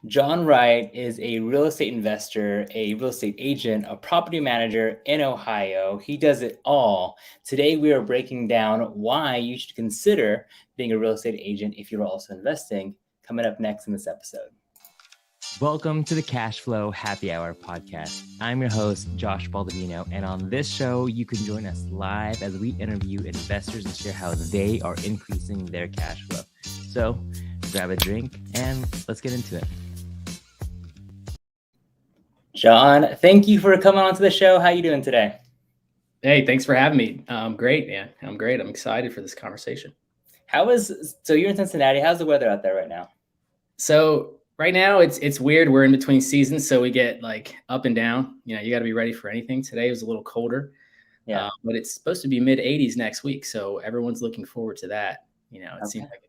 John Wright is a real estate investor, a real estate agent, a property manager in Ohio. He does it all. Today, we are breaking down why you should consider being a real estate agent if you're also investing. Coming up next in this episode. Welcome to the Cash Flow Happy Hour podcast. I'm your host, Josh Baldovino, and on this show, you can join us live as we interview investors and share how they are increasing their cash flow. So grab a drink and let's get into it. John, thank you for coming onto the show. How are you doing today? Hey, thanks for having me. Great, man. I'm great. I'm excited for this conversation. So you're in Cincinnati. How's the weather out there right now? So right now it's weird. We're in between seasons, so we get like up and down. You got to be ready for anything. Today was a little colder, but it's supposed to be mid 80s next week, so everyone's looking forward to that. It seems like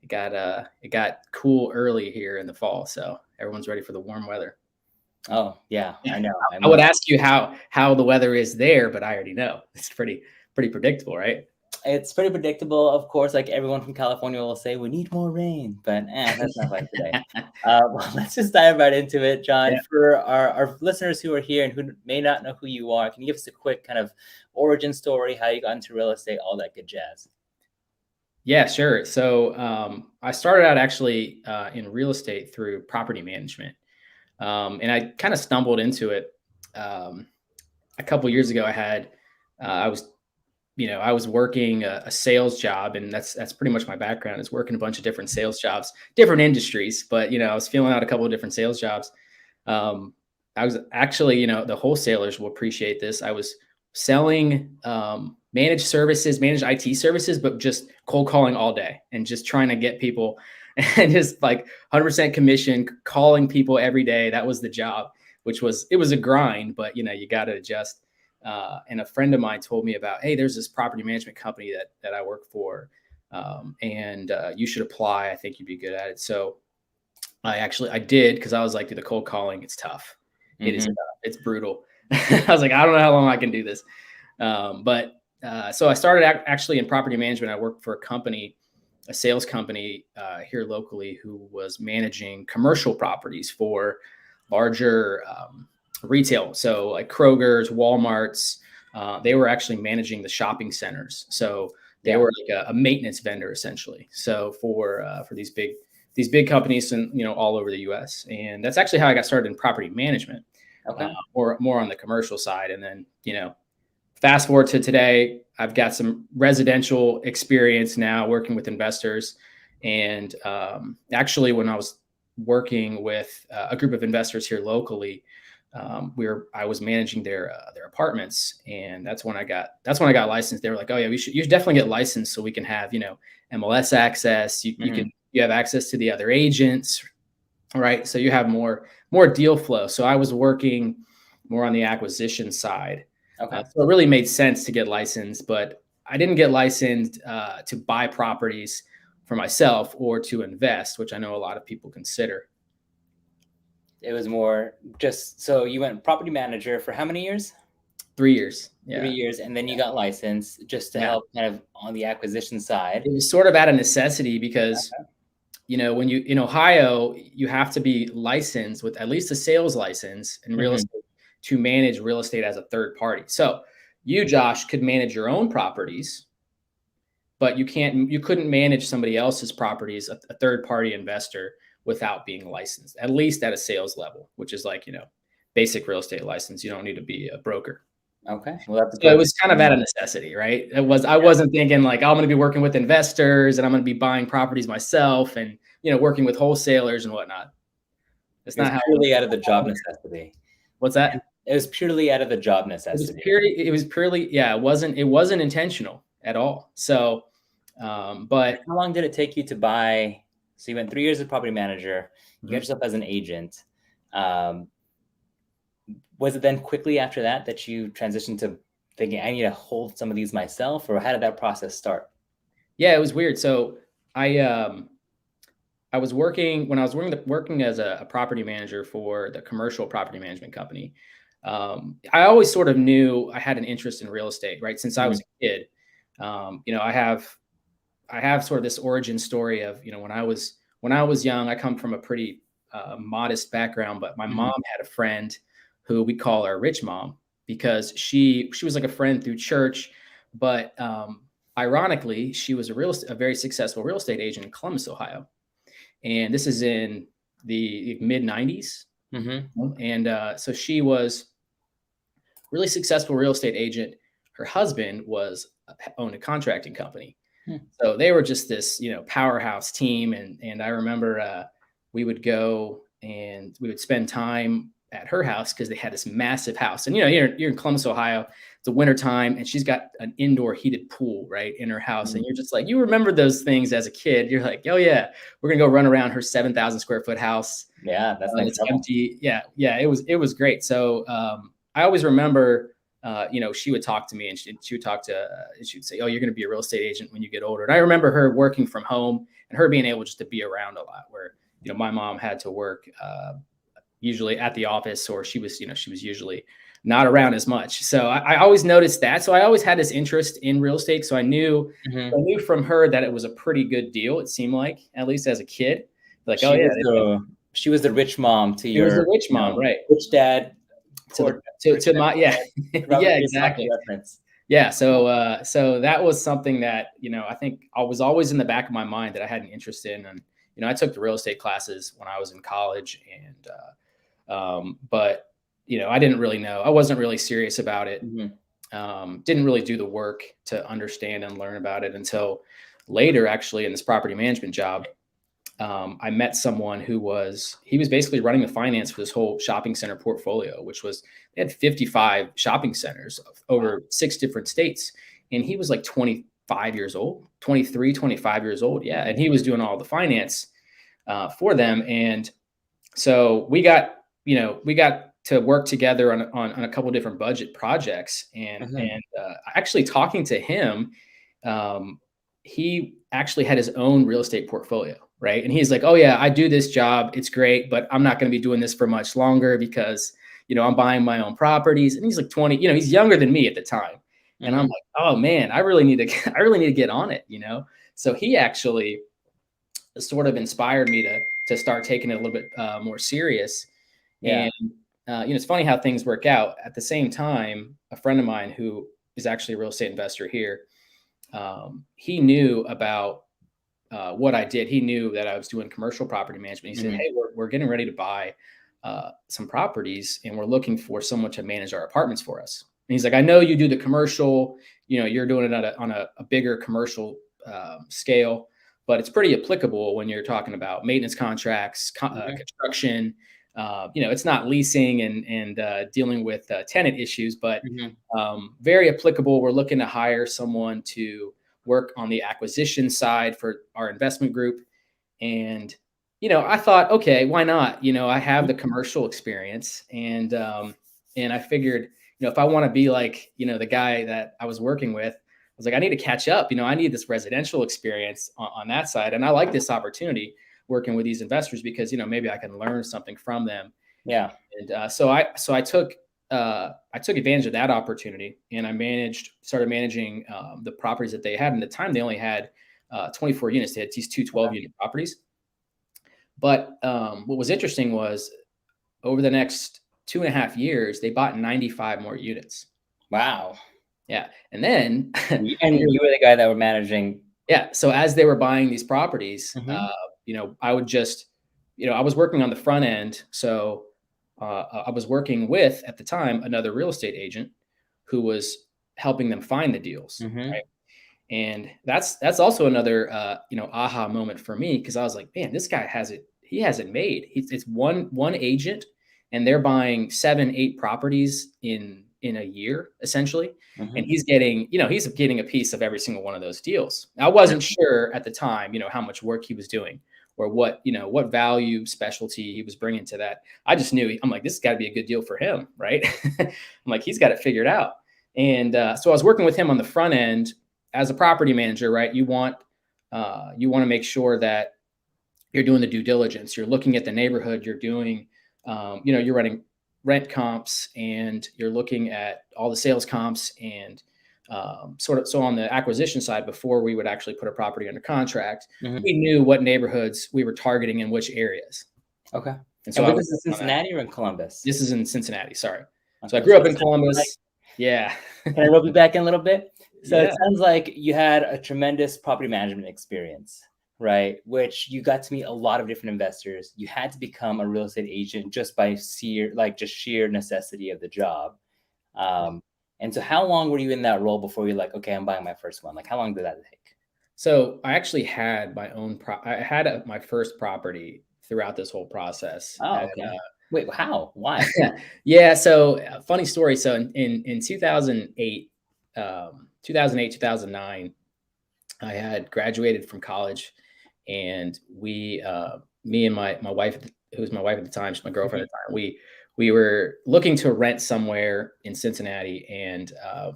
it got cool early here in the fall, so everyone's ready for the warm weather. Oh yeah, I know. I would ask you how the weather is there, but I already know. It's pretty predictable, right? It's pretty predictable, of course. Like everyone from California will say, we need more rain, but that's not like today. Well, let's just dive right into it, John. Yeah. For our listeners who are here and who may not know who you are, can you give us a quick kind of origin story, how you got into real estate, all that good jazz? Yeah, sure. So I started out actually in real estate through property management. And I kind of stumbled into it a couple years ago. I was working a sales job, and that's pretty much my background, is working a bunch of different sales jobs, different industries. But I was feeling out a couple of different sales jobs. I was actually, the wholesalers will appreciate this. I was selling managed IT services, but just cold calling all day and just trying to get people. And just like 100% commission, calling people every day. That was the job, it was a grind, but you got to adjust. And a friend of mine told me about, hey, there's this property management company that I work for, and you should apply. I think you'd be good at it. So I did, because I was like, dude, the cold calling, it's tough. Mm-hmm. It is tough. It's brutal. I was like, I don't know how long I can do this. So I started actually in property management. I worked for a sales company here locally, who was managing commercial properties for larger retail. So like Kroger's, Walmart's, they were actually managing the shopping centers. So they were like a maintenance vendor essentially. So for these big companies and all over the US. And that's actually how I got started in property management, or more on the commercial side. And then fast forward to today, I've got some residential experience now working with investors. And actually, when I was working with a group of investors here locally, I was managing their apartments, and that's when I got licensed. They were like, "Oh yeah, you should definitely get licensed so we can have MLS access. You have access to the other agents, right? So you have more deal flow." So I was working more on the acquisition side. So it really made sense to get licensed, but I didn't get licensed to buy properties for myself or to invest, which I know a lot of people consider. It was more just, so you went property manager for how many years? 3 years. Yeah. 3 years. And then you got licensed just to help kind of on the acquisition side. It was sort of out of necessity because, when you in Ohio, you have to be licensed with at least a sales license in real estate to manage real estate as a third party. So you, Josh, could manage your own properties, but you couldn't manage somebody else's properties, a third party investor, without being licensed, at least at a sales level, which is like, basic real estate license. You don't need to be a broker. Okay. Well, so it was kind of out of necessity, right? I wasn't thinking like, I'm going to be working with investors and I'm going to be buying properties myself and, working with wholesalers and whatnot. It's not purely out of the job necessity. What's that? It was purely out of the job necessity. It was purely, it wasn't intentional at all. So, but how long did it take you to buy? So you went 3 years as property manager, you got yourself as an agent. Was it then quickly after that you transitioned to thinking, I need to hold some of these myself, or how did that process start? Yeah, it was weird. So I was working as a property manager for the commercial property management company. I always sort of knew I had an interest in real estate, right? Since I was a kid. I have sort of this origin story of, when I was young, I come from a pretty modest background, but my mom had a friend who we call our rich mom because she was like a friend through church, but ironically, she was a very successful real estate agent in Columbus, Ohio, and this is in the mid '90s. And so she was really successful real estate agent. Her husband owned a contracting company. So they were just this, powerhouse team. And I remember we would go and we would spend time at her house because they had this massive house. And, you're in Columbus, Ohio, it's the winter time, and she's got an indoor heated pool right in her house. And you're just like, you remember those things as a kid. You're like, oh yeah, we're going to go run around her 7,000 square foot house. Yeah. That's nice. It's empty. Yeah. It was great. So I always remember, she would talk to me and she would she'd say, oh, you're going to be a real estate agent when you get older. And I remember her working from home and her being able just to be around a lot where, my mom had to work usually at the office, or she was usually not around as much. So I always noticed that. So I always had this interest in real estate. So I knew from her that it was a pretty good deal. It seemed like, at least as a kid, like, she was the rich mom to your. She was the rich mom, right? Rich dad. To my exactly. Yeah. So that was something that, I think I was always in the back of my mind that I had an interest in. And, I took the real estate classes when I was in college and, but, I didn't really know, I wasn't really serious about it. Didn't really do the work to understand and learn about it until later, actually, in this property management job. I met someone he was basically running the finance for this whole shopping center portfolio, they had 55 shopping centers over 6 different states. And he was like 25 years old, 23, 25 years old. Yeah. And he was doing all the finance for them. And so we got to work together on a couple of different budget projects and actually talking to him, he actually had his own real estate portfolio. Right. And he's like, oh yeah, I do this job. It's great, but I'm not going to be doing this for much longer because, I'm buying my own properties. And he's like 20, he's younger than me at the time. And I'm like, oh man, I really need to get on it, So he actually sort of inspired me to start taking it a little bit more serious. Yeah. And, it's funny how things work out. At the same time, a friend of mine who is actually a real estate investor here, he knew about what I did. He knew that I was doing commercial property management. He said, hey, we're getting ready to buy some properties and we're looking for someone to manage our apartments for us. And he's like, I know you do the commercial, you're doing it on a bigger commercial scale, but it's pretty applicable when you're talking about maintenance contracts, construction. It's not leasing and dealing with tenant issues, but very applicable. We're looking to hire someone to work on the acquisition side for our investment group. And, I thought, okay, why not? I have the commercial experience and I figured, if I want to be like, the guy that I was working with, I was like, I need to catch up. I need this residential experience on that side. And I like this opportunity working with these investors because, maybe I can learn something from them. Yeah. And so I took advantage of that opportunity and I started managing the properties that they had. And at the time they only had 24 units. They had these 2 12-unit properties. But what was interesting was over the next 2.5 years, they bought 95 more units. Wow. Yeah. And then and you were the guy that were managing. Yeah. So as they were buying these properties, I would just, I was working on the front end. So I was working with, at the time, another real estate agent who was helping them find the deals. Right. And that's also another, aha moment for me. Cause I was like, man, this guy he has it made. It's one agent and they're buying 7-8 properties in a year, essentially. And he's getting a piece of every single one of those deals. I wasn't sure at the time, how much work he was doing or what value specialty he was bringing to that. I just knew, I'm like, this has got to be a good deal for him. Right. I'm like, he's got it figured out. And so I was working with him on the front end as a property manager, right? You want to make sure that you're doing the due diligence. You're looking at the neighborhood. You're doing, you're running rent comps and you're looking at all the sales comps and so on the acquisition side, before we would actually put a property under contract, we knew what neighborhoods we were targeting in which areas. Okay. And so And I was was this in working on that. Cincinnati or in Columbus? This is in Cincinnati. Sorry. So I Okay. grew So up in it sounds like, Columbus. Yeah. can I rope you back in a little bit? So it Yeah. sounds like you had a tremendous property management experience, right? Which you got to meet a lot of different investors. You had to become a real estate agent just by sheer necessity of the job. Um, and so how long were you in that role before you're like, okay, I'm buying my first one? Like, how long did that take? So I actually had my own, I had my first property throughout this whole process. Oh, okay. Wait, how? Why? Yeah. So funny story. So in 2008, 2009, I had graduated from college, and me and my wife, who was my wife at the time, she's my girlfriend at the time, we were looking to rent somewhere in Cincinnati, and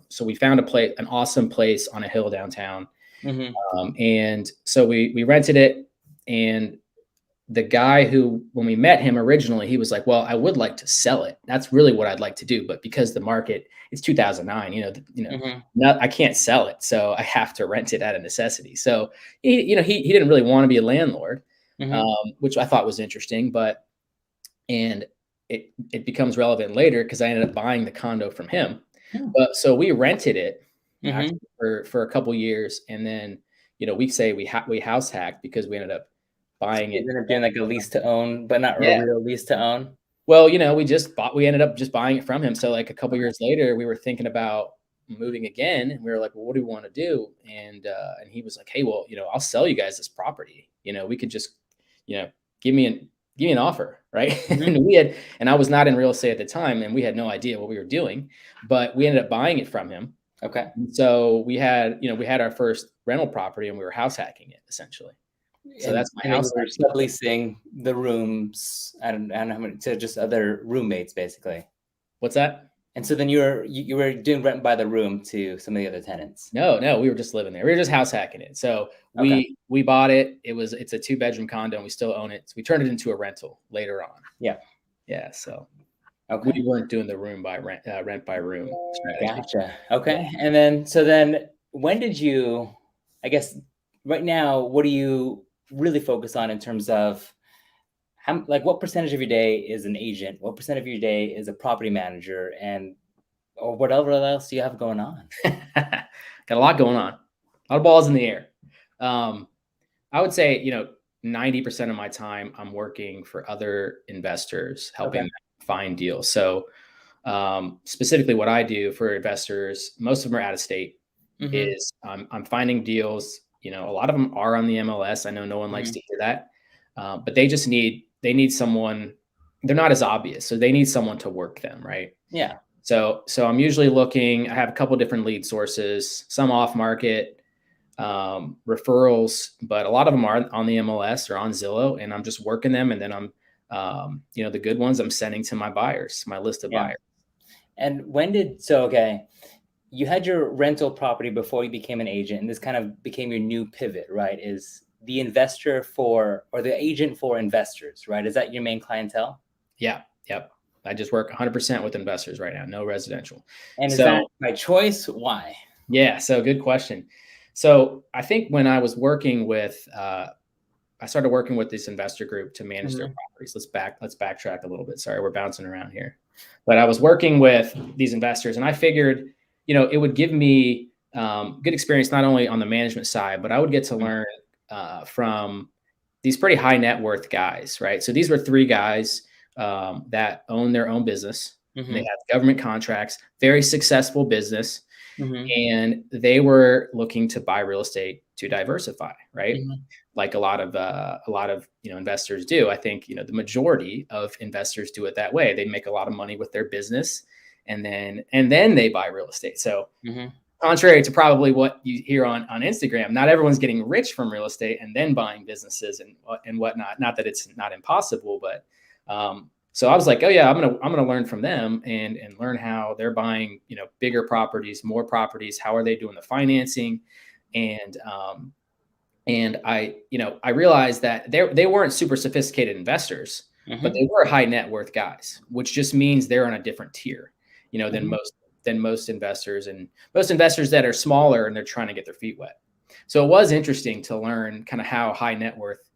so we found an awesome place on a hill downtown, Mm-hmm. and so we rented it, and the guy who, when we met him originally, he was like, well, I would like to sell it. That's really what I'd like to do. But because the market, it's 2009, Mm-hmm. I can't sell it. So I have to rent it out of necessity. So he didn't really want to be a landlord, Mm-hmm. which I thought was interesting, and it becomes relevant later because I ended up buying the condo from him. But so we rented it Mm-hmm. actually for a couple years. And then, we house hacked because we ended up buying You it. ended up doing like a lease to own, but not a Yeah. real lease to own. Well, we ended up just buying it from him. So like a couple years later, we were thinking about moving again, and we were like, well, what do we want to do? And he was like, hey, well, I'll sell you guys this property. We could just, give me an offer. Right. Mm-hmm. And I was not in real estate at the time, and we had no idea what we were doing, but we ended up buying it from him. Okay. And so we had our first rental property, and we were house hacking it essentially. So that's my and then house. you were subleasing the rooms. I don't know how many, to just other roommates, basically. What's that? And so then you were doing rent by the room to some of the other tenants. No, we were just living there. We were just house hacking it. So Okay. we bought it. It's a 2-bedroom condo, and we still own it. So we turned it into a rental later on. Yeah. Yeah. So Okay. we weren't doing the rent by room strategy. Gotcha. Okay. And then when did you, I guess right now, what do you really focus on in terms of what percentage of your day is an agent? What percent of your day is a property manager, or whatever else do you have going on? Got a lot going on. A lot of balls in the air. I would say, 90% of my time I'm working for other investors, helping them find deals. So specifically what I do for investors, most of them are out of state, is I'm finding deals. A lot of them are on the MLS. I know no one likes to hear that, but they need someone. They're not as obvious, so they need someone to work them, right? Yeah. So I'm usually looking. I have a couple different lead sources, some off market referrals, but a lot of them are on the MLS or on Zillow, and I'm just working them, and then I'm the good ones I'm sending to my buyers, my list of buyers. And you had your rental property before you became an agent, and this kind of became your new pivot, right? Is the investor or the agent for investors, right? Is that your main clientele? Yeah. Yep. I just work 100% with investors right now, no residential. And is that by choice? Why? Yeah. So good question. So I think when I was working with, I started working with this investor group to manage their properties. Let's backtrack a little bit. Sorry, we're bouncing around here. But I was working with these investors, and I figured, it would give me good experience, not only on the management side, but I would get to learn from these pretty high net worth guys, right? So these were 3 guys that own their own business. They have government contracts, very successful business. And they were looking to buy real estate to diversify, right? Like a lot of investors do. I think the majority of investors do it that way. They make a lot of money with their business, and then they buy real estate. So contrary to probably what you hear on Instagram, not everyone's getting rich from real estate and then buying businesses and whatnot. Not that it's not impossible, but so I was like, oh yeah, I'm gonna learn from them and learn how they're buying, bigger properties, more properties. How are they doing the financing? And I realized that they weren't super sophisticated investors, but they were high net worth guys, which just means they're on a different tier, than most investors, and most investors that are smaller and they're trying to get their feet wet. So it was interesting to learn kind of how high net worth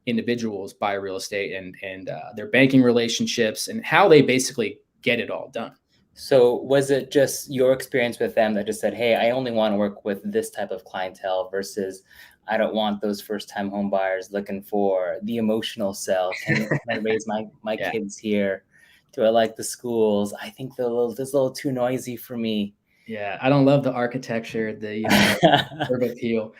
individuals buy real estate and their banking relationships and how they basically get it all done. So was it just your experience with them that just said, hey, I only want to work with this type of clientele versus I don't want those first-time home buyers looking for the emotional sell. Can I raise my Yeah. kids here? Do I like the schools? I think this is a little too noisy for me. Yeah, I don't love the architecture, the curb appeal.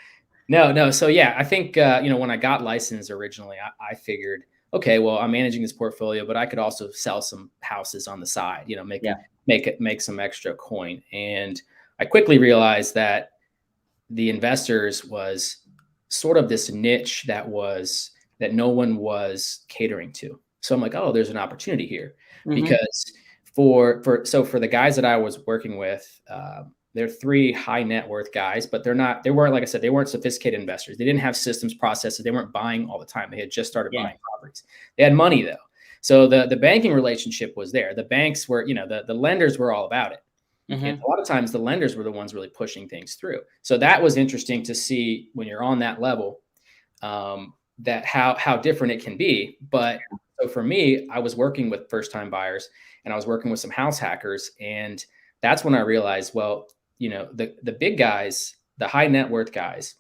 No. So yeah, I think when I got licensed originally, I figured, okay, well, I'm managing this portfolio, but I could also sell some houses on the side, make some extra coin. And I quickly realized that the investors was sort of this niche that no one was catering to. So I'm like, oh, there's an opportunity here. Because for the guys that I was working with, they're 3 high net worth guys, but they weren't, like I said, they weren't sophisticated investors. They didn't have systems, processes. They weren't buying all the time. They had just started buying properties. They had money though. So the banking relationship was there. The banks were, the lenders were all about it. And a lot of times the lenders were the ones really pushing things through. So that was interesting to see when you're on that level, that how different it can be. But so for me, I was working with first-time buyers and I was working with some house hackers. And that's when I realized, well, the big guys, the high net worth guys,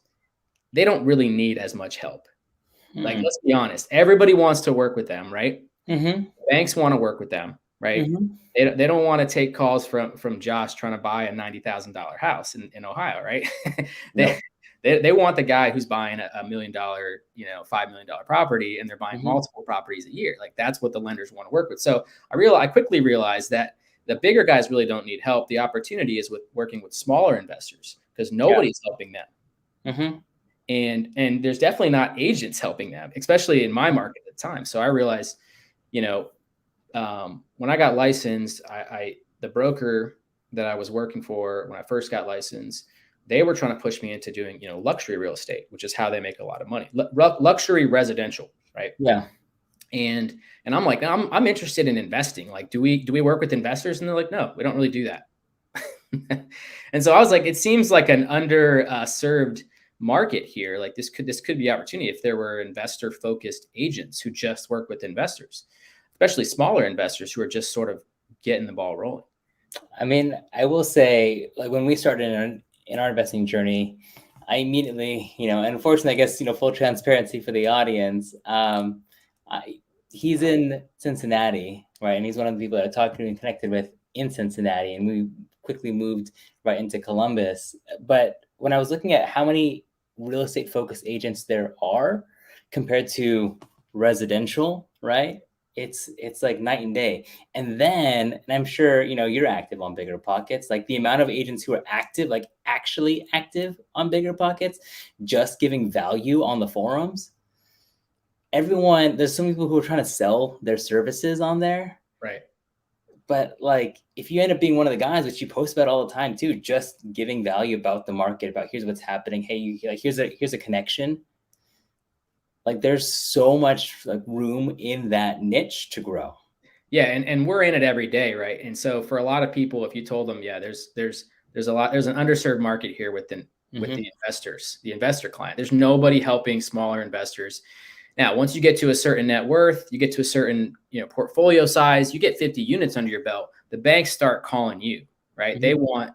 they don't really need as much help. Like, let's be honest, everybody wants to work with them, right? Banks want to work with them, right? They don't want to take calls from Josh trying to buy a $90,000 house in Ohio, right? They want the guy who's buying a $1 million, $5 million property, and they're buying multiple properties a year. Like, that's what the lenders want to work with. So I quickly realized that the bigger guys really don't need help. The opportunity is with working with smaller investors because nobody's helping them. And there's definitely not agents helping them, especially in my market at the time. So I realized, when I got licensed, the broker that I was working for when I first got licensed, they were trying to push me into doing, luxury real estate, which is how they make a lot of money. Luxury residential, right? Yeah. And I'm like, I'm interested in investing. Like, do we work with investors? And they're like, no, we don't really do that. And so I was like, it seems like an underserved market here. Like this could be opportunity if there were investor focused agents who just work with investors, especially smaller investors who are just sort of getting the ball rolling. I mean, I will say, like, when we started in our investing journey, I immediately, and unfortunately, I guess, full transparency for the audience. He's in Cincinnati, right? And he's one of the people that I talked to and connected with in Cincinnati. And we quickly moved right into Columbus. But when I was looking at how many real estate focused agents there are compared to residential, right? It's like night and day. And I'm sure, you're active on Bigger Pockets, like the amount of agents who are active, like actually active on Bigger Pockets, just giving value on the forums. There's some people who are trying to sell their services on there. Right. But like, if you end up being one of the guys, which you post about all the time too, just giving value about the market, about here's what's happening. Hey, here's a connection. Like, there's so much like room in that niche to grow. Yeah. And we're in it every day. Right. And so for a lot of people, if you told them, yeah, there's an underserved market here with the investors, the investor client, there's nobody helping smaller investors. Now, once you get to a certain net worth, you get to a certain, portfolio size, you get 50 units under your belt, the banks start calling you, right? They want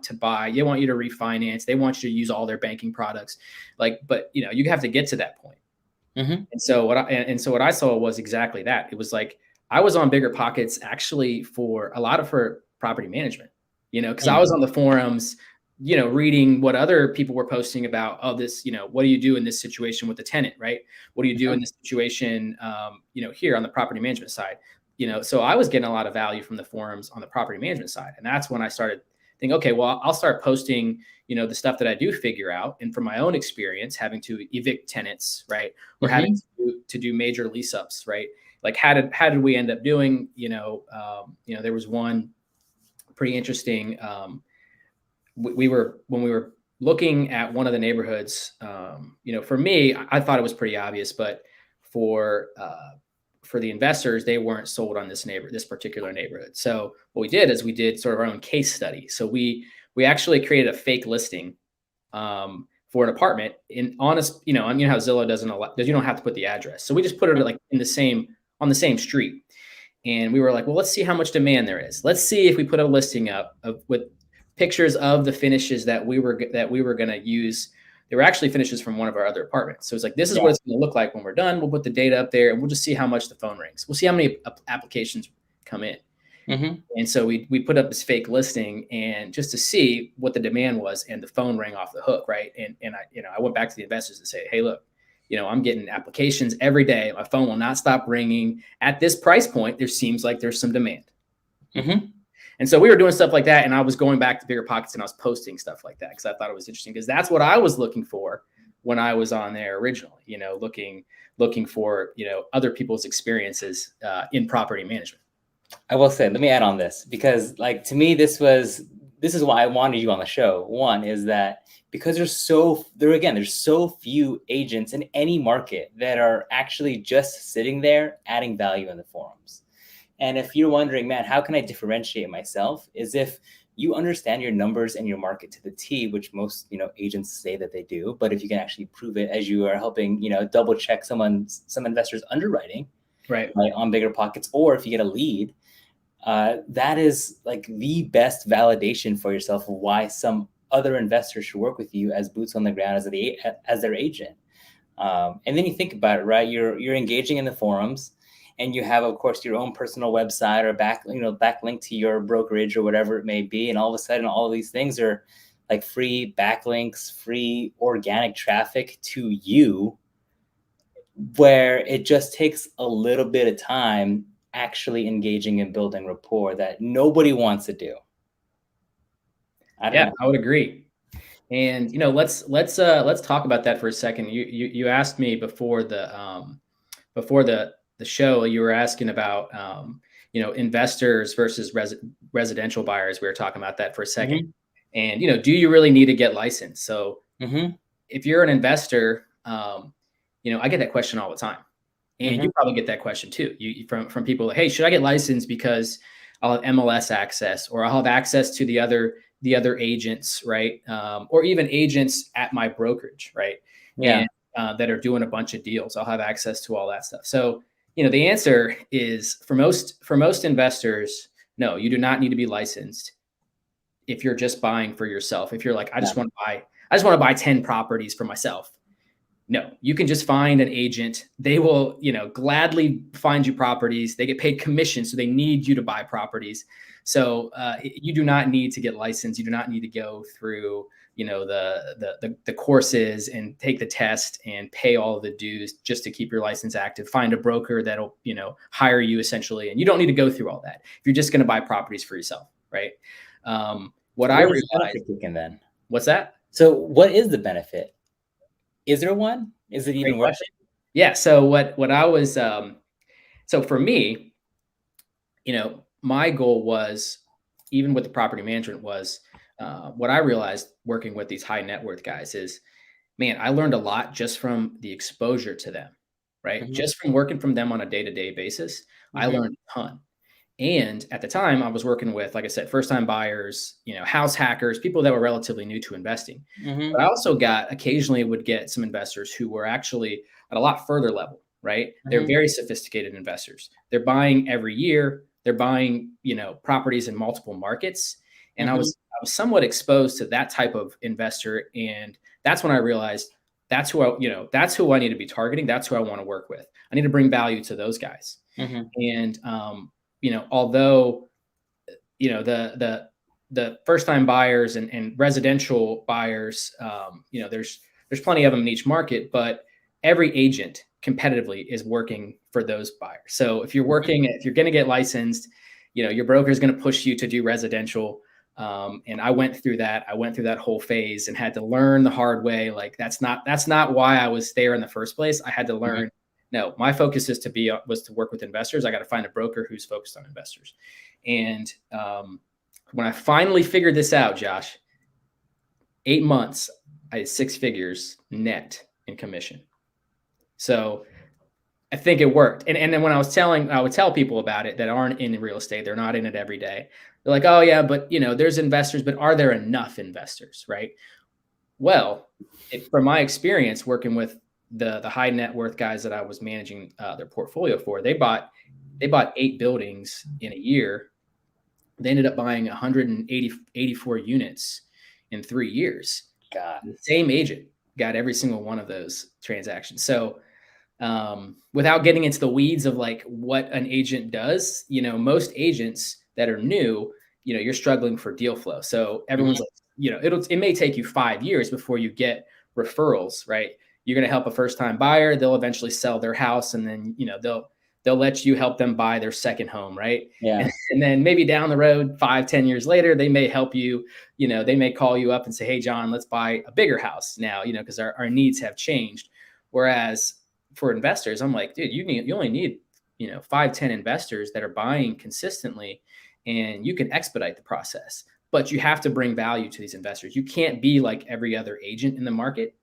to buy, they want you to refinance, they want you to use all their banking products. But you have to get to that point. And so what I saw was exactly that. It was like, I was on Bigger Pockets actually for property management, because I was on the forums, reading what other people were posting about, what do you do in this situation with the tenant, right? What do you do in this situation, here on the property management side? So I was getting a lot of value from the forums on the property management side. And that's when I started thinking, okay, well, I'll start posting, the stuff that I do figure out. And from my own experience, having to evict tenants, right? Or having to do major lease ups, right? Like, how did we end up doing, there was one pretty interesting, when we were looking at one of the neighborhoods, for me, I thought it was pretty obvious, but for the investors, they weren't sold on this particular neighborhood. So what we did is we did sort of our own case study. So we actually created a fake listing for an apartment in honest, you know how Zillow doesn't allow, you don't have to put the address. So we just put it like on the same street. And we were like, well, let's see how much demand there is. Let's see if we put a listing up with pictures of the finishes that we were going to use. They were actually finishes from one of our other apartments. So it's like, this is what it's going to look like when we're done. We'll put the data up there and we'll just see how much the phone rings. We'll see how many applications come in. And so we put up this fake listing and just to see what the demand was, and the phone rang off the hook. Right. And I went back to the investors and say, hey, look, I'm getting applications every day. My phone will not stop ringing. At this price point, there seems like there's some demand. And so we were doing stuff like that. And I was going back to BiggerPockets and I was posting stuff like that because I thought it was interesting, because that's what I was looking for when I was on there originally, looking for, other people's experiences in property management. I will say, let me add on this, because like, to me, this is why I wanted you on the show. One is that because there's so few agents in any market that are actually just sitting there adding value in the forums. And if you're wondering, man, how can I differentiate myself? Is if you understand your numbers and your market to the T, which most, agents say that they do, but if you can actually prove it as you are helping, double check some investors' underwriting, right, on BiggerPockets, or if you get a lead, that is like the best validation for yourself of why some other investors should work with you as boots on the ground as their agent. And then you think about it, right? You're engaging in the forums, and you have, of course, your own personal website or backlink to your brokerage or whatever it may be. And all of a sudden, all of these things are like free backlinks, free organic traffic to you, where it just takes a little bit of time actually engaging and building rapport that nobody wants to do. I would agree. And let's talk about that for a second. You asked me before the show, you were asking about investors versus residential buyers. We were talking about that for a second. And do you really need to get licensed? So if you're an investor, I get that question all the time. And you probably get that question too. From people like, hey, should I get licensed because I'll have MLS access, or I'll have access to the other agents, right? Or even agents at my brokerage, right? And that are doing a bunch of deals. I'll have access to all that stuff. So, the answer is for most investors, no, you do not need to be licensed if you're just buying for yourself. If you're like, I just want to buy 10 properties for myself. No, you can just find an agent. They will, gladly find you properties. They get paid commission, so they need you to buy properties. So you do not need to get licensed. You do not need to go through, the courses and take the test and pay all of the dues just to keep your license active. Find a broker that'll, hire you essentially, and you don't need to go through all that if you're just going to buy properties for yourself, right? What I realized then. What's that? So what is the benefit? Is there one? Is it even worth it? Yeah. So what I was, so for me, my goal was, even with the property management, was what I realized working with these high net worth guys is, man, I learned a lot just from the exposure to them, right? Just from working from them on a day-to-day basis, I learned a ton. And at the time I was working with, like I said, first-time buyers, house hackers, people that were relatively new to investing. But I also occasionally would get some investors who were actually at a lot further level, right? They're very sophisticated investors. They're buying every year. They're buying, properties in multiple markets. And I was somewhat exposed to that type of investor. And that's when I realized that's who I need to be targeting. That's who I want to work with. I need to bring value to those guys. And, although, the first-time buyers and residential buyers, there's plenty of them in each market, but every agent competitively is working for those buyers. So if you're going to get licensed, your broker is going to push you to do residential. And I went through that whole phase and had to learn the hard way. Like that's not why I was there in the first place. I had to learn. No, my focus was to work with investors. I got to find a broker who's focused on investors. And when I finally figured this out, Josh, 8 months, I had 6 figures net in commission. So I think it worked. And then when I would tell people about it that aren't in real estate, they're not in it every day. They're like, oh yeah, but there's investors, but are there enough investors, right? Well, from my experience working with the high net worth guys that I was managing their portfolio for, they bought 8 buildings in a year. They ended up buying 184 units in 3 years. God. The same agent got every single one of those transactions. So without getting into the weeds of like what an agent does, most agents that are new, you're struggling for deal flow. So everyone's like, it may take you 5 years before you get referrals, right? You're going to help a first time buyer. They'll eventually sell their house, and then, they'll let you help them buy their second home. Right. Yeah. And then maybe down the road, 5-10 years later, they may help you, they may call you up and say, hey, John, let's buy a bigger house now, because our needs have changed. Whereas for investors, I'm like, dude, you only need, 5-10 investors that are buying consistently, and you can expedite the process, but you have to bring value to these investors. You can't be like every other agent in the market.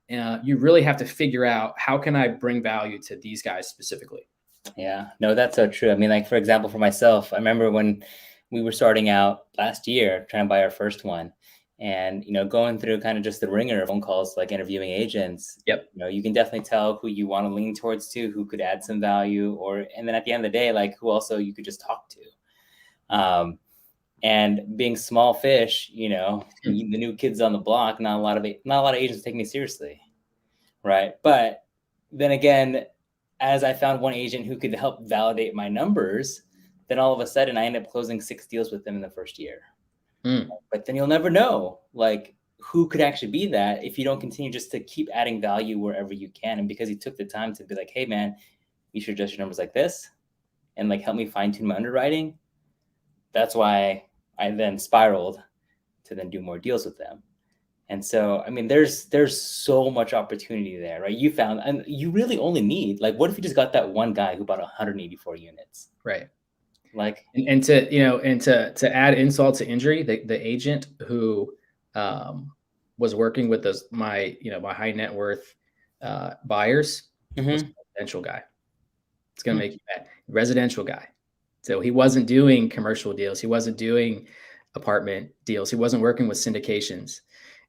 You really have to figure out, how can I bring value to these guys specifically? Yeah, no, that's so true. I mean, like, for example, for myself, I remember when we were starting out last year, trying to buy our first one, and, going through kind of just the ringer of phone calls, like interviewing agents. Yep. You can definitely tell who you want to lean towards to, who could add some value, and then at the end of the day, like, who also you could just talk to. And being small fish, the new kids on the block, not a lot of agents take me seriously. Right. But then again, as I found one agent who could help validate my numbers, then all of a sudden I ended up closing 6 deals with them in the first year. But then you'll never know, like, who could actually be that if you don't continue just to keep adding value wherever you can. And because you took the time to be like, hey, man, you should adjust your numbers like this and like help me fine tune my underwriting. That's why I then spiraled to then do more deals with them. And so, I mean, there's so much opportunity there, right? You found, and you really only need, like, what if you just got that one guy who bought 184 units? Right. Like, and to add insult to injury, the agent who was working with my high net worth buyers was a residential guy. It's going to make you mad. Residential guy. So he wasn't doing commercial deals. He wasn't doing apartment deals. He wasn't working with syndications.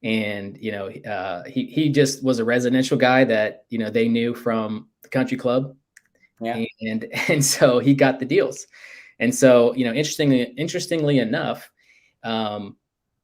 And, he just was a residential guy that, they knew from the country club. Yeah. And so he got the deals. And so, interestingly enough,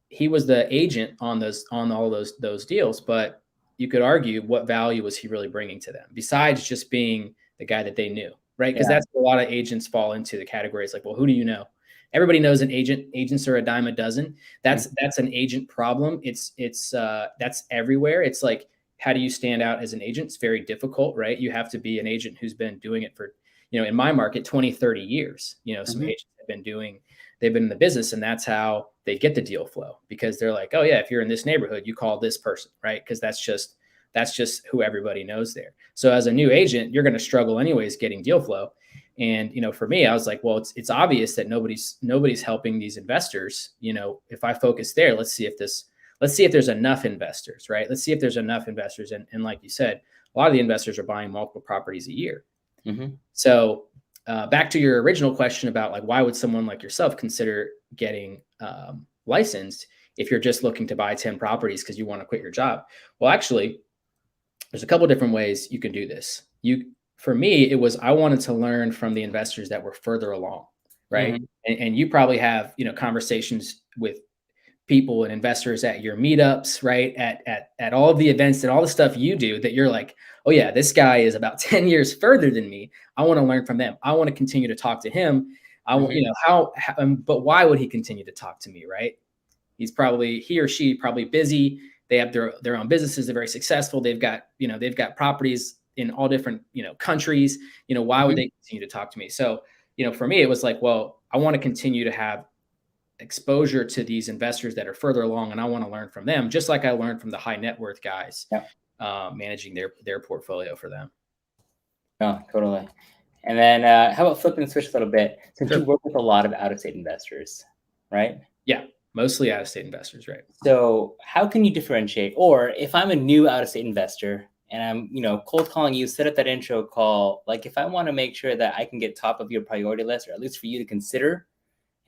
he was the agent on all those deals, but you could argue, what value was he really bringing to them besides just being the guy that they knew, right? Because that's a lot of agents fall into the categories like, well, who do you know? Everybody knows an agent. Agents are a dime a dozen. That's an agent problem. That's everywhere. It's like, how do you stand out as an agent? It's very difficult, right? You have to be an agent who's been doing it for, in my market, 20, 30 years. Some agents they've been in the business, and that's how they get the deal flow, because they're like, oh yeah, if you're in this neighborhood, you call this person, right? Because that's just who everybody knows there. So as a new agent, you're going to struggle anyways getting deal flow. And, for me, I was like, well, it's obvious that nobody's helping these investors. If I focus there, let's see if there's enough investors, right? Let's see if there's enough investors. And like you said, a lot of the investors are buying multiple properties a year. So back to your original question about, like, why would someone like yourself consider getting licensed if you're just looking to buy 10 properties because you want to quit your job? Well, actually, there's a couple different ways you can do this. For me, it was, I wanted to learn from the investors that were further along, right? And you probably have, conversations with people and investors at your meetups, right? At all of the events and all the stuff you do, that you're like, oh yeah, this guy is about 10 years further than me. I want to learn from them. I want to continue to talk to him. I want, but why would he continue to talk to me, right? He or she probably busy. They have their own businesses. They're very successful. They've got properties in all different, countries. Why would they continue to talk to me? So, for me, it was like, well, I want to continue to have exposure to these investors that are further along, and I want to learn from them, just like I learned from the high net worth guys managing their portfolio for them. Oh, totally. And then how about flipping the switch a little bit, since you work with a lot of out-of-state investors, right? Yeah, mostly out-of-state investors, right? So how can you differentiate? Or if I'm a new out-of-state investor and I'm, cold calling you, set up that intro call, like, if I want to make sure that I can get top of your priority list, or at least for you to consider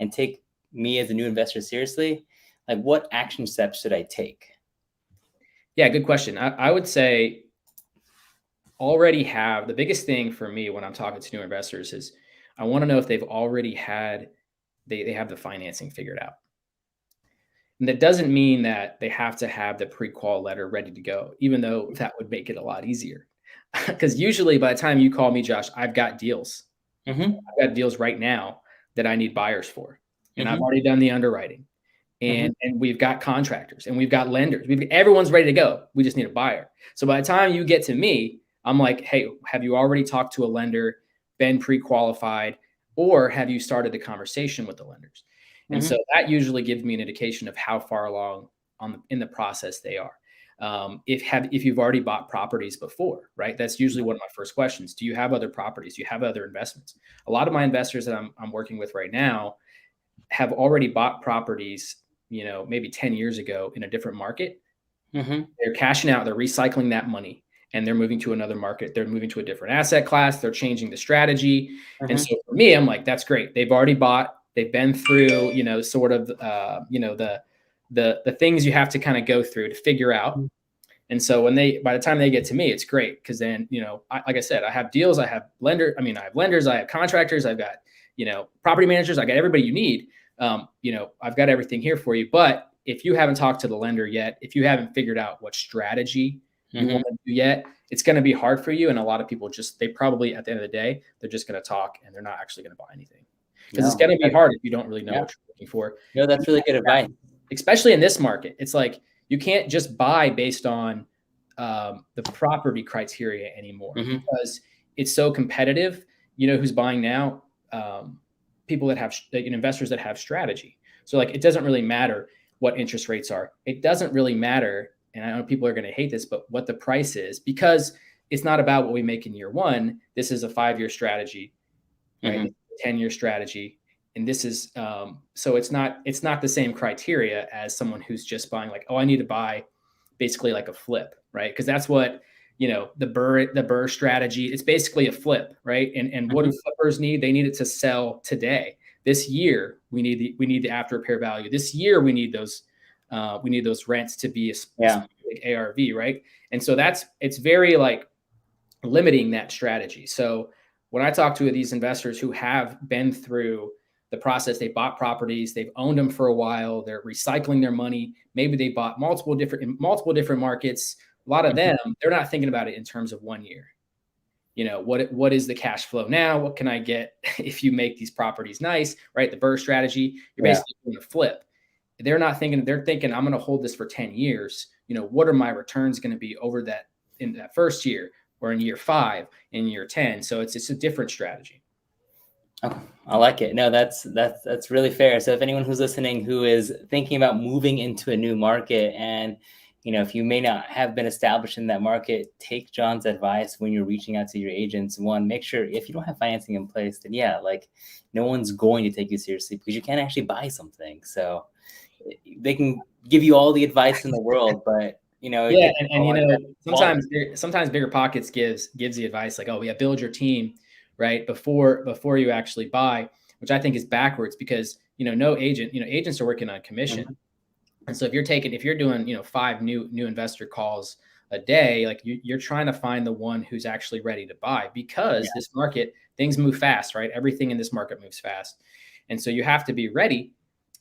and take me as a new investor seriously, like, what action steps should I take? Yeah, good question. I would say already have the biggest thing for me when I'm talking to new investors is I want to know if they've already had they have the financing figured out. And that doesn't mean that they have to have the pre-qual letter ready to go, even though that would make it a lot easier. Because usually by the time you call me, Josh, I've got deals. Mm-hmm. I've got deals right now that I need buyers for. And I've Mm-hmm. already done the underwriting. Mm-hmm. And we've got contractors and we've got lenders. Everyone's ready to go. We just need a buyer. So by the time you get to me, I'm like, hey, have you already talked to a lender, been pre-qualified, or have you started the conversation with the lenders? And Mm-hmm. so that usually gives me an indication of how far along in the process they are. If you've already bought properties before, right? That's usually one of my first questions. Do you have other properties? Do you have other investments? A lot of my investors that I'm working with right now have already bought properties, maybe 10 years ago in a different market. Mm-hmm. They're cashing out, they're recycling that money, and they're moving to another market. They're moving to a different asset class. They're changing the strategy. Mm-hmm. And so for me, I'm like, that's great. They've already bought, they've been through, sort of, the things you have to kind of go through to figure out. And so by the time they get to me, it's great. Cause then, like I said, I have deals, I have lenders, I have contractors, I've got, property managers, I got everybody you need. I've got everything here for you. But if you haven't talked to the lender yet, if you haven't figured out what strategy you want to do yet, it's going to be hard for you. And a lot of people they probably, at the end of the day, they're just going to talk and they're not actually going to buy anything. Because it's going to be hard if you don't really know what you're looking for. No, that's really good advice. Especially in this market. It's like, you can't just buy based on the property criteria anymore because it's so competitive. You know who's buying now? People that have investors that have strategy. So like, it doesn't really matter what interest rates are. It doesn't really matter. And I know people are going to hate this, but what the price is, because it's not about what we make in year one. This is a 5-year strategy, right? 10-year strategy. And this is, so it's not the same criteria as someone who's just buying like, oh, I need to buy basically like a flip, right? Because that's what, the Burr strategy, it's basically a flip, right? And what do flippers need? They need it to sell today. This year, we need the after repair value. This year, we need those rents to be a specific ARV, right? And so it's very like limiting that strategy. So when I talk to these investors who have been through the process, they bought properties, they've owned them for a while, they're recycling their money. Maybe they bought multiple different markets. A lot of them, they're not thinking about it in terms of 1 year. What is the cash flow now? What can I get if you make these properties nice, right? The Burr strategy, you're basically doing a flip. They're thinking, I'm going to hold this for 10 years. What are my returns going to be over that in that first year or in year 5, in year 10? So it's a different strategy. Oh, I like it. No, that's really fair. So if anyone who's listening who is thinking about moving into a new market and, if you may not have been established in that market, take John's advice when you're reaching out to your agents. One, make sure if you don't have financing in place, then no one's going to take you seriously because you can't actually buy something. So they can give you all the advice in the world, but sometimes Bigger Pockets gives the advice like, oh yeah, build your team right before you actually buy, which I think is backwards because no agent, agents are working on commission. And so if you're doing 5 new investor calls a day, like you're trying to find the one who's actually ready to buy because this market, things move fast, right? Everything in this market moves fast. And so you have to be ready.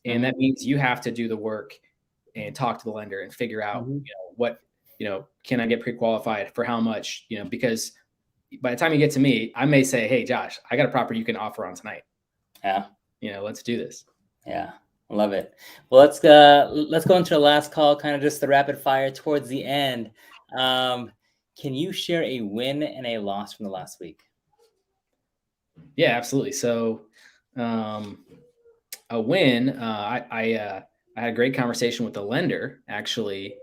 And that means you have to do the work and talk to the lender and figure out, what, can I get pre-qualified for how much, because by the time you get to me, I may say, hey, Josh, I got a property you can offer on tonight. Yeah. Let's do this. Yeah. I love it. Well, let's go into the last call, kind of just the rapid fire towards the end. Can you share a win and a loss from the last week? Yeah, absolutely. So, a win, I had a great conversation with the lender actually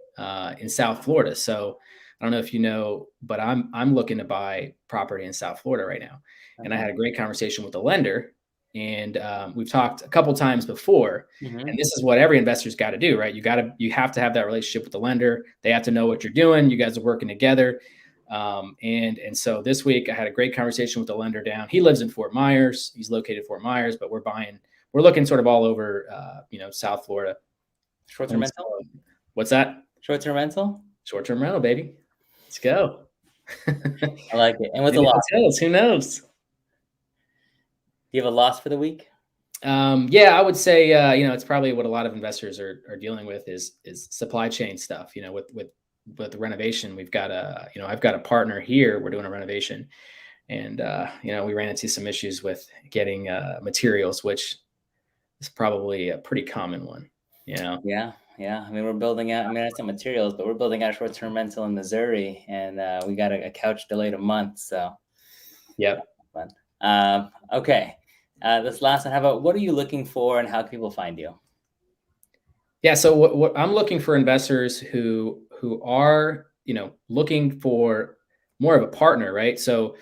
in South Florida. So I don't know if you know, but I'm looking to buy property in South Florida right now. And I had a great conversation with the lender. And we've talked a couple times before, and this is what every investor's got to do, right? You have to have that relationship with the lender. They have to know what you're doing. You guys are working together. And so this week I had a great conversation with the lender down. He lives in Fort Myers. He's located in Fort Myers, but we're looking sort of all over, South Florida. Short-term rental? What's that? Short-term rental? Short-term rental, baby. Let's go. I like it. And what's a Maybe loss? hotels, who knows? Do you have a loss for the week? Yeah, I would say, it's probably what a lot of investors are dealing with is supply chain stuff. With the renovation, we've got I've got a partner here. We're doing a renovation, and we ran into some issues with getting materials, which is probably a pretty common one. Yeah. I mean, we're building out. I mean, it's not materials, but we're building out a short-term rental in Missouri, and we got a couch delayed a month. So, yep. Fun. Okay. This last one, how about what are you looking for and how can people find you? Yeah. So what I'm looking for investors who are, looking for more of a partner, right? So,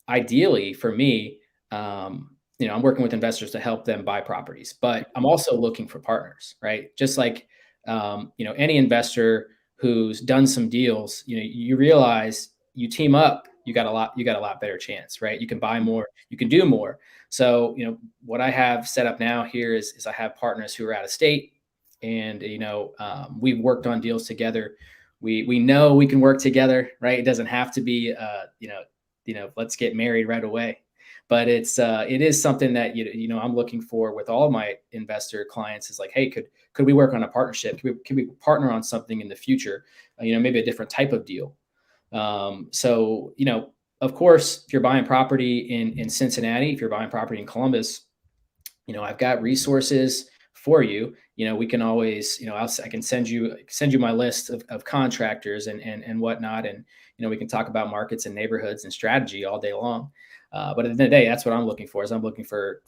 ideally for me, I'm working with investors to help them buy properties, but I'm also looking for partners, right? Just like, any investor who's done some deals, you realize you team up, you got a lot better chance, right? You can buy more, you can do more. So, what I have set up now here is I have partners who are out of state, and we've worked on deals together. We know we can work together, right? It doesn't have to be, let's get married right away, but it is something that I'm looking for with all my investor clients is like, hey, could we work on a partnership? Can we partner on something in the future? Maybe a different type of deal. So, of course, if you're buying property in Cincinnati, if you're buying property in Columbus, I've got resources for you. We can always, I can send you my list of contractors and whatnot. And, we can talk about markets and neighborhoods and strategy all day long. But at the end of the day, that's what I'm looking for is I'm looking for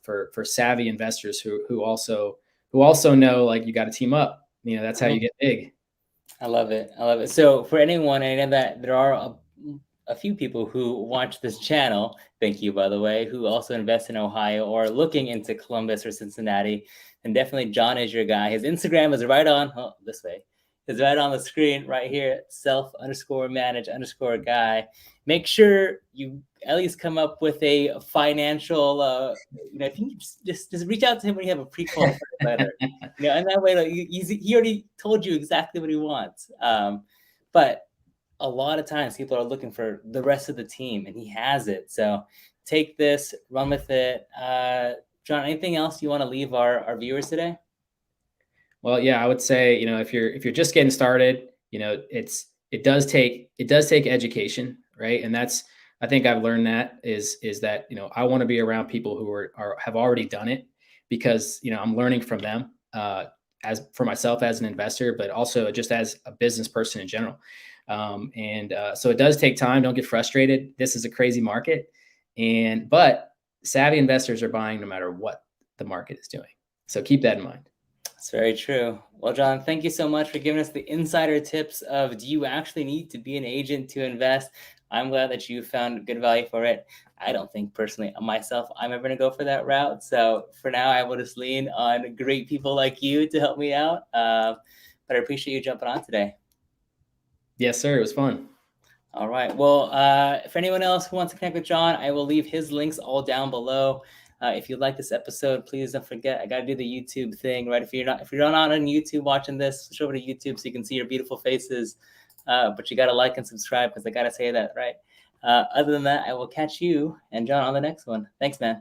savvy investors who also know, like, you got to team up, that's how you get big. I love it. So for anyone, I know that there are a few people who watch this channel, thank you, by the way, who also invest in Ohio or are looking into Columbus or Cincinnati. And definitely John is your guy. His Instagram is right on, this way. Is right on the screen right here, self_manage_guy. Make sure you at least come up with a financial, if you just reach out to him when you have a pre-qualified letter. And that way, like, he already told you exactly what he wants. But a lot of times people are looking for the rest of the team, and he has it. So take this, run with it. John, anything else you want to leave our viewers today? Well, yeah, I would say, if you're just getting started, it does take education, right? And I think I've learned that is that, I want to be around people who have already done it, because, I'm learning from them, as for myself as an investor, but also just as a business person in general. So it does take time. Don't get frustrated. This is a crazy market, but savvy investors are buying no matter what the market is doing. So keep that in mind. That's very true. Well, John, thank you so much for giving us the insider tips of, do you actually need to be an agent to invest? I'm glad that you found good value for it. I don't think personally myself, I'm ever going to go for that route. So for now, I will just lean on great people like you to help me out. But I appreciate you jumping on today. Yes, sir. It was fun. All right. Well, if anyone else who wants to connect with John, I will leave his links all down below. If you like this episode, please don't forget, I got to do the YouTube thing, right? If you're not on YouTube watching this, switch over to YouTube so you can see your beautiful faces. But you got to like and subscribe, because I got to say that, right? Other than that, I will catch you and John on the next one. Thanks, man.